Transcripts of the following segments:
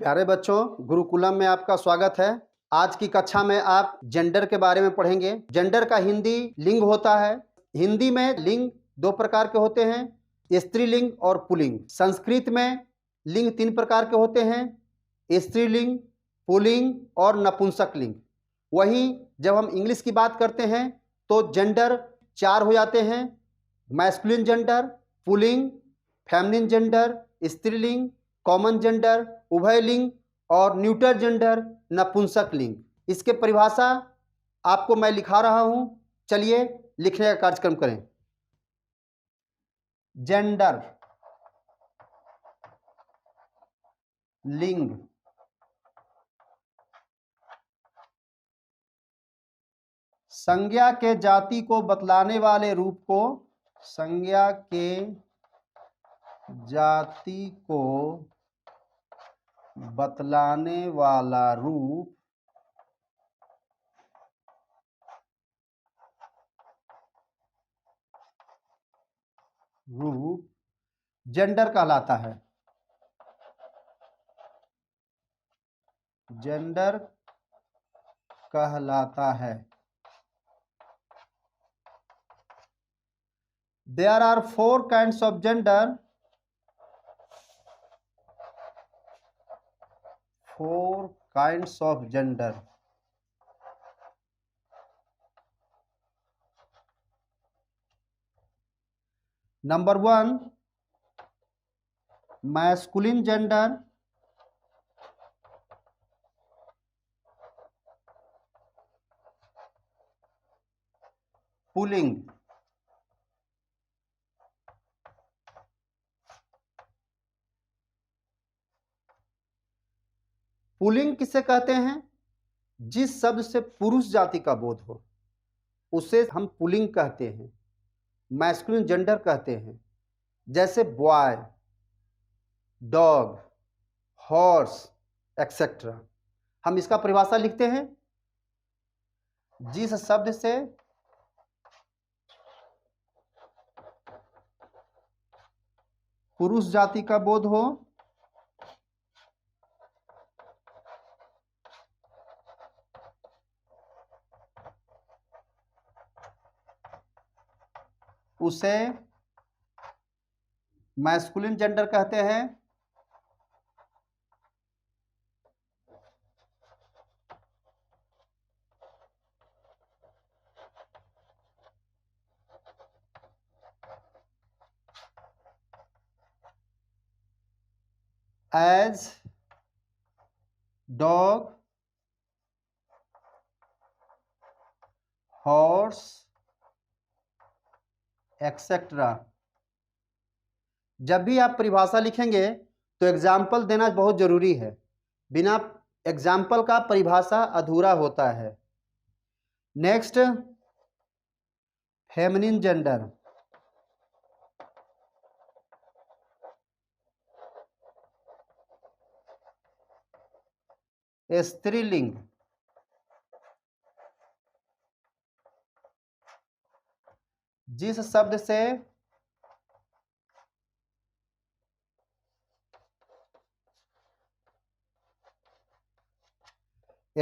प्यारे बच्चों, गुरुकुलम में आपका स्वागत है। आज की कक्षा में आप जेंडर के बारे में पढ़ेंगे। जेंडर का हिंदी लिंग होता है। हिंदी में लिंग दो प्रकार के होते हैं, स्त्रीलिंग और पुल्लिंग। संस्कृत में लिंग तीन प्रकार के होते हैं, स्त्रीलिंग, पुल्लिंग और नपुंसक लिंग। वहीं जब हम इंग्लिश की बात करते हैं तो जेंडर चार हो जाते हैं, masculine gender, pulling, feminine gender, स्त्रीलिंग, कॉमन जेंडर, उभयलिंग और न्यूटर जेंडर, नपुंसक लिंग। इसके परिभाषा आपको मैं लिखा रहा हूं, चलिए लिखने का कार्यक्रम करें। जेंडर, लिंग, संज्ञा के जाति को बतलाने वाले रूप को, संज्ञा के जाति को बतलाने वाला रूप जेंडर कहलाता है। जेंडर कहलाता है। There are four kinds of gender. Four kinds of gender. Number one, masculine gender. Pulling. Pulling किसे कहते हैं? जिस शब्द से पुरुष जाति का बोध हो उसे हम पुल्लिंग कहते हैं, मैस्कुलिन जेंडर कहते हैं। जैसे बॉय, डॉग, हॉर्स एक्सेट्रा। हम इसका परिभाषा लिखते हैं, जिस शब्द से पुरुष जाति का बोध हो उसे मैस्कुलिन जेंडर कहते हैं। As dog, horse etcetera. जब भी आप परिभाषा लिखेंगे तो एग्जाम्पल देना बहुत जरूरी है। बिना एग्जाम्पल का परिभाषा अधूरा होता है। Next, feminine gender. स्त्रीलिंग। जिस शब्द से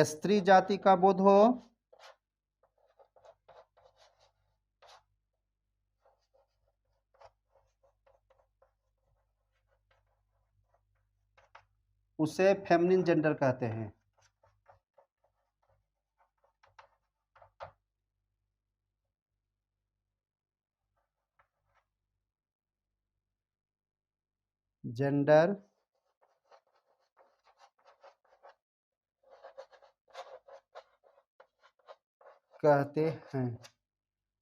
स्त्री जाति का बोध हो उसे फेमिनिन जेंडर कहते हैं। जेंडर कहते हैं।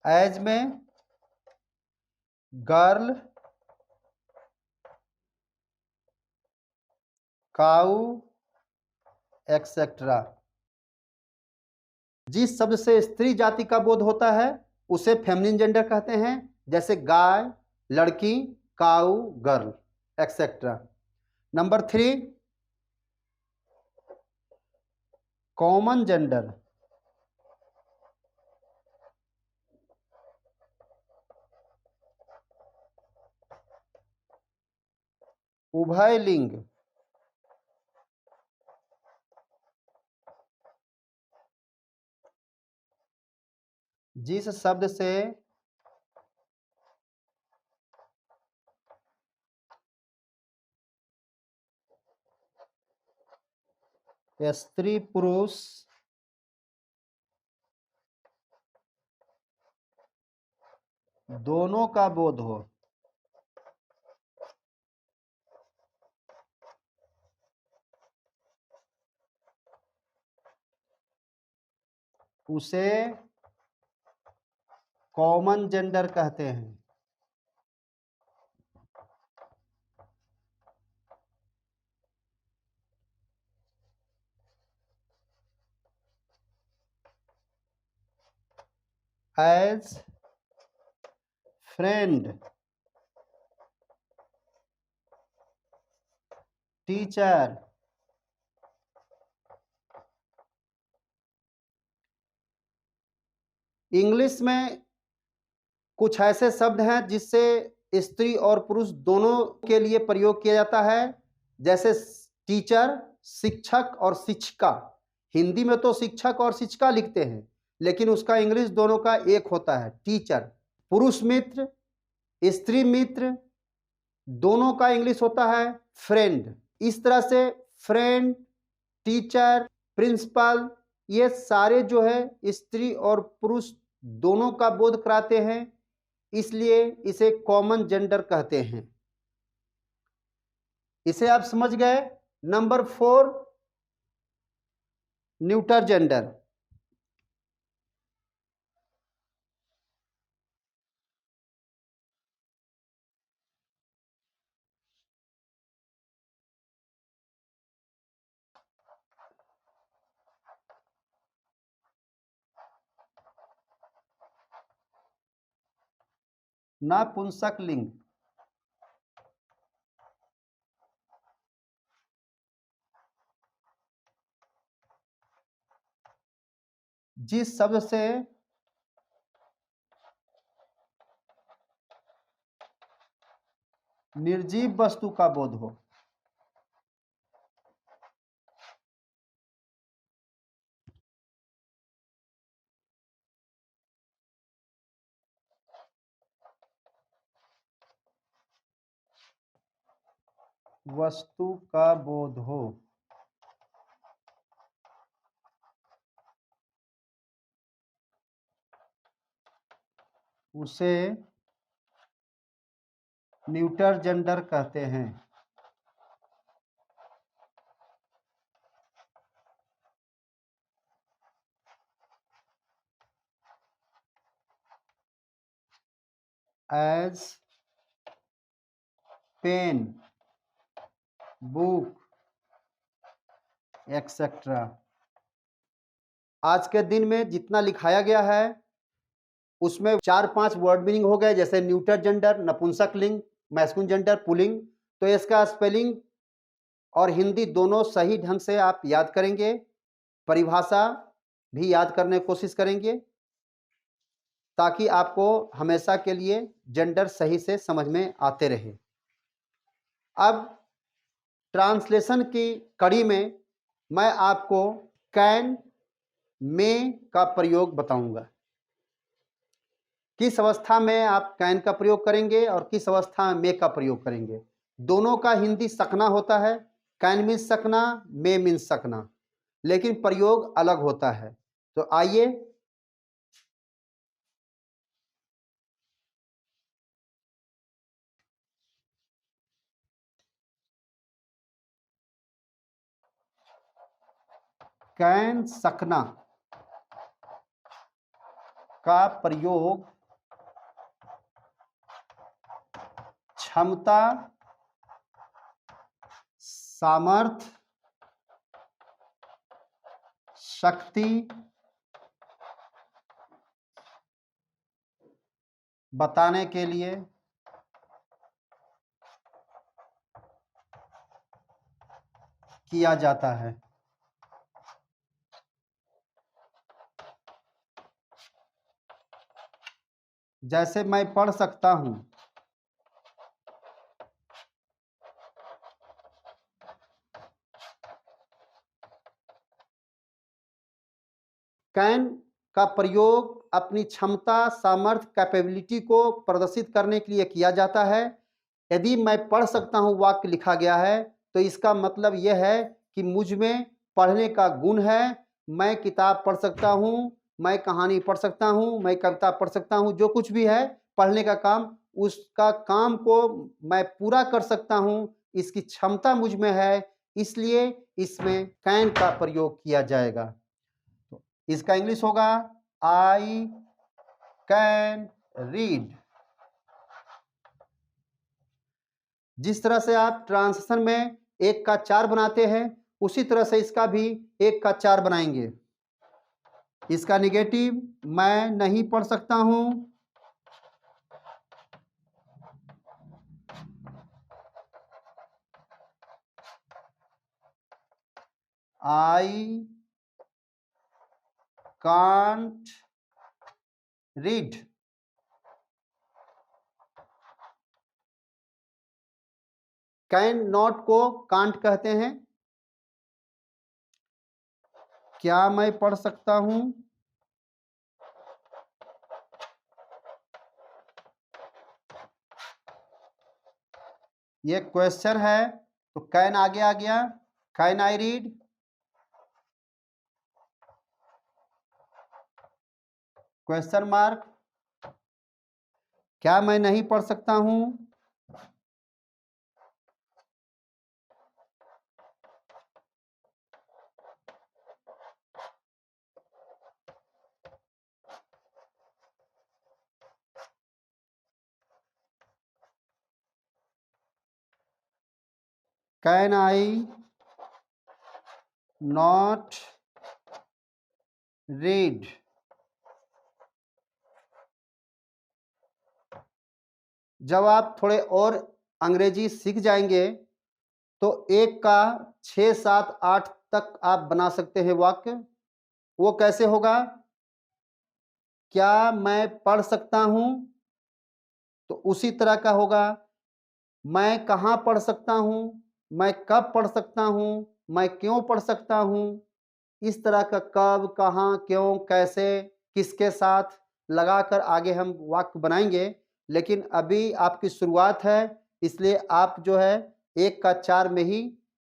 एज में गर्ल, काऊ एक्सेट्रा। जिस शब्द से स्त्री जाति का बोध होता है उसे फेमिनिन जेंडर कहते हैं। जैसे गाय, लड़की, cow, girl etcetera. Number three, common gender. उभय लिंग। जिस शब्द से स्त्री पुरुष दोनों का बोध हो, उसे कॉमन जेंडर कहते हैं। एज फ्रेंड, टीचर, इंग्लिश में कुछ ऐसे शब्द हैं जिससे स्त्री और पुरुष दोनों के लिए प्रयोग किया जाता है, जैसे टीचर, शिक्षक और शिक्षिका। हिंदी में तो शिक्षक और शिक्षिका लिखते हैं, लेकिन उसका इंग्लिश दोनों का एक होता है, टीचर। पुरुष मित्र, स्त्री मित्र, दोनों का इंग्लिश होता है फ्रेंड। इस तरह से फ्रेंड, टीचर, प्रिंसिपल, ये सारे जो है स्त्री और पुरुष दोनों का बोध कराते हैं, इसलिए इसे कॉमन जेंडर कहते हैं। इसे आप समझ गए। Number 4, neuter gender. नपुंसक लिंग, जिस शब्द से निर्जीव वस्तु का बोध हो, वस्तु का बोध हो, उसे न्यूटर जेंडर कहते हैं। As pen, book, etcetera. आज के दिन में जितना लिखाया गया है उसमें 4-5 वर्ड मीनिंग हो गए, जैसे न्यूटर जेंडर, नपुंसक लिंग, मैस्कुलिन जेंडर, पुल्लिंग। तो इसका स्पेलिंग और हिंदी दोनों सही ढंग से आप याद करेंगे, परिभाषा भी याद करने की कोशिश करेंगे, ताकि आपको हमेशा के लिए जेंडर सही से समझ में आते रहे। अब ट्रांसलेशन की कड़ी में मैं आपको कैन, में का प्रयोग बताऊंगा। किस अवस्था में आप कैन का प्रयोग करेंगे और किस अवस्था में का प्रयोग करेंगे। दोनों का हिंदी सकना होता है, कैन मीन्स सकना, मे मीन्स सकना, लेकिन प्रयोग अलग होता है। तो आइए कैन सकना का प्रयोग क्षमता, सामर्थ्य, शक्ति बताने के लिए किया जाता है। जैसे मैं पढ़ सकता हूं, कैन का प्रयोग अपनी क्षमता, सामर्थ्य, कैपेबिलिटी को प्रदर्शित करने के लिए किया जाता है। यदि मैं पढ़ सकता हूँ वाक्य लिखा गया है तो इसका मतलब यह है कि मुझ में पढ़ने का गुण है। मैं किताब पढ़ सकता हूँ, मैं कहानी पढ़ सकता हूँ, मैं कविता पढ़ सकता हूँ, जो कुछ भी है पढ़ने का काम, उसका काम को मैं पूरा कर सकता हूँ, इसकी क्षमता मुझ में है, इसलिए इसमें कैन का प्रयोग किया जाएगा। तो इसका इंग्लिश होगा आई कैन रीड। जिस तरह से आप ट्रांजिशन में 1 का 4 बनाते हैं उसी तरह से इसका भी 1 का 4 बनाएंगे। इसका निगेटिव मैं नहीं पढ़ सकता हूं, I can't read. Can not को कांट कहते हैं। क्या मैं पढ़ सकता हूं? ये क्वेश्चन है तो कैन आगे आ गया। Can I read? Question mark. क्या मैं नहीं पढ़ सकता हूं? Can I not read? जब आप थोड़े और अंग्रेजी सीख जाएंगे तो 1 का 6, 7, 8 तक आप बना सकते हैं वाक्य। वो कैसे होगा? क्या मैं पढ़ सकता हूं? तो उसी तरह का होगा। मैं कहाँ पढ़ सकता हूं? मैं कब पढ़ सकता हूं? मैं क्यों पढ़ सकता हूं? इस तरह का कब, कहाँ, क्यों, कैसे, किसके साथ लगाकर आगे हम वाक्य बनाएंगे। लेकिन अभी आपकी शुरुआत है, इसलिए आप जो है 1 का 4 में ही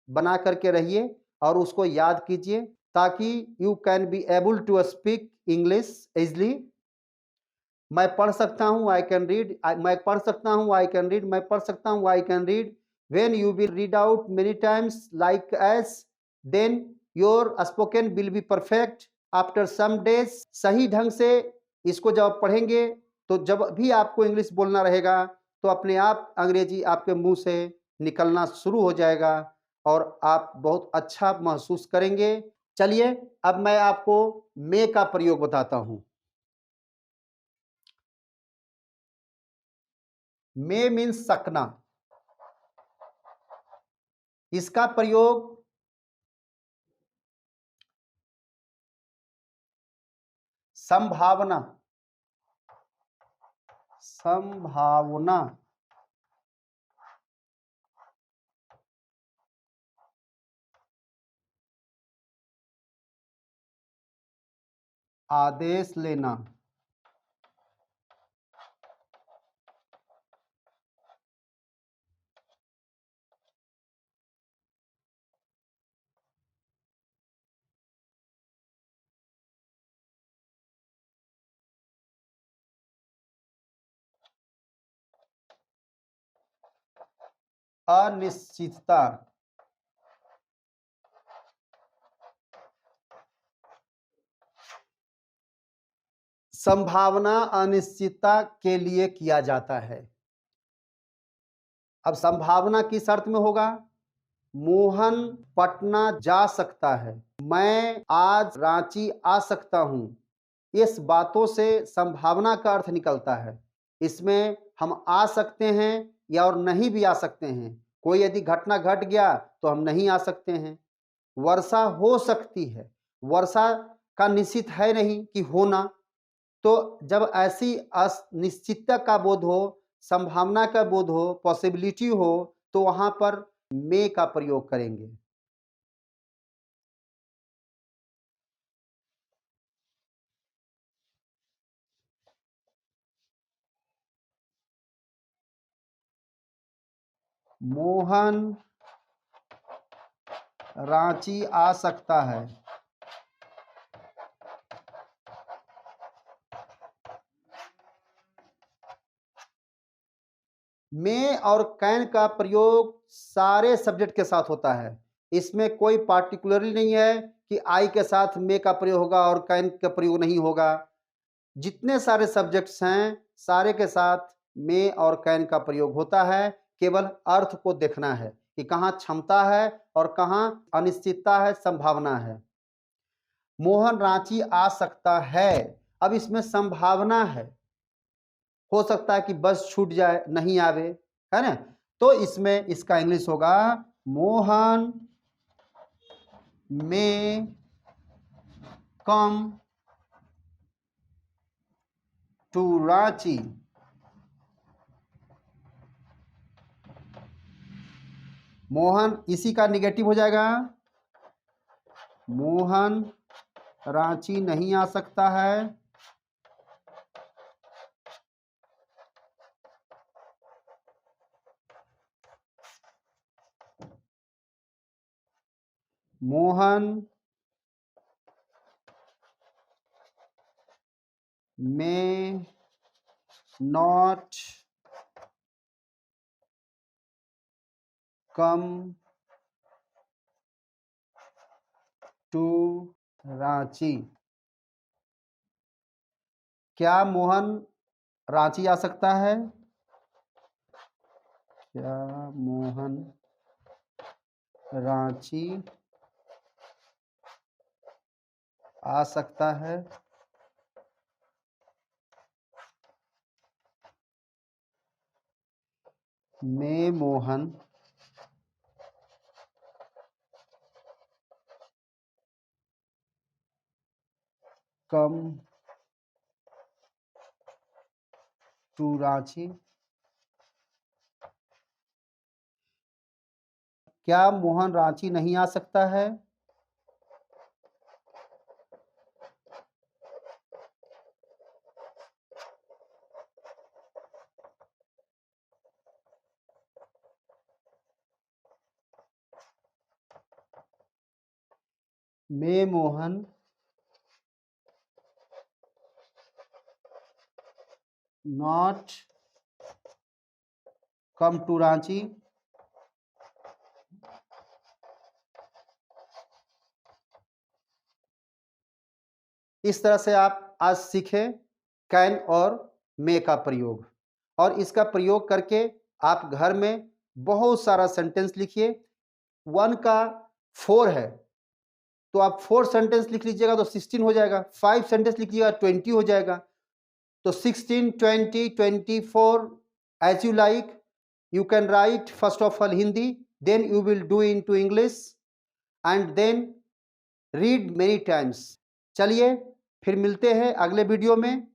बना करके रहिए और उसको याद कीजिए ताकि you can be able to speak English easily. मैं पढ़ सकता हूँ, आई कैन रीड। मैं पढ़ सकता हूँ, आई कैन रीड। मैं पढ़ सकता हूँ, I can read. When you will read out many times like as, then your spoken will be perfect after some days. सही ढंग से इसको जब आप पढ़ेंगे तो जब भी आपको इंग्लिश बोलना रहेगा तो अपने आप अंग्रेजी आपके मुंह से निकलना शुरू हो जाएगा और आप बहुत अच्छा महसूस करेंगे। चलिए अब मैं आपको मे का प्रयोग बताता हूँ। मे मीन्स सकना। इसका प्रयोग संभावना, संभावना, आदेश लेना, अनिश्चितता, संभावना अनिश्चितता के लिए किया जाता है। अब संभावना किस शर्त में होगा? मोहन पटना जा सकता है, मैं आज रांची आ सकता हूं। इस बातों से संभावना का अर्थ निकलता है। इसमें हम आ सकते हैं या और नहीं भी आ सकते हैं। कोई यदि घटना घट गया तो हम नहीं आ सकते हैं। वर्षा हो सकती है, वर्षा का निश्चित है नहीं कि होना। तो जब ऐसी अनिश्चितता का बोध हो, संभावना का बोध हो, पॉसिबिलिटी हो, तो वहां पर मे का प्रयोग करेंगे। मोहन रांची आ सकता है। मे और कैन का प्रयोग सारे सब्जेक्ट के साथ होता है। इसमें कोई पार्टिकुलरली नहीं है कि आई के साथ मे का प्रयोग होगा और कैन का प्रयोग नहीं होगा। जितने सारे सब्जेक्ट्स हैं सारे के साथ मे और कैन का प्रयोग होता है। केवल अर्थ को देखना है कि कहाँ क्षमता है और कहाँ अनिश्चितता है, संभावना है। मोहन रांची आ सकता है, अब इसमें संभावना है, हो सकता है कि बस छूट जाए, नहीं आवे, है ना। तो इसमें इसका इंग्लिश होगा मोहन में कम टू रांची। मोहन इसी का निगेटिव हो जाएगा, मोहन रांची नहीं आ सकता है। मोहन में नॉट कम टू रांची। क्या मोहन रांची आ सकता है? क्या मोहन रांची आ सकता है? मैं मोहन कम टू रांची। क्या मोहन रांची नहीं आ सकता है? मैं Mohan not come to Ranchi. इस तरह से आप आज सीखें कैन और मे का प्रयोग, और इसका प्रयोग करके आप घर में बहुत सारा सेंटेंस लिखिए। 1 का 4 है तो आप 4 सेंटेंस लिख लीजिएगा तो 16 हो जाएगा। 5 सेंटेंस लिखिएगा 20 हो जाएगा। तो 16, 20, 24 as you like. You can write first of all Hindi, then you will do into English and then read many times. चलिए फिर मिलते हैं अगले वीडियो में।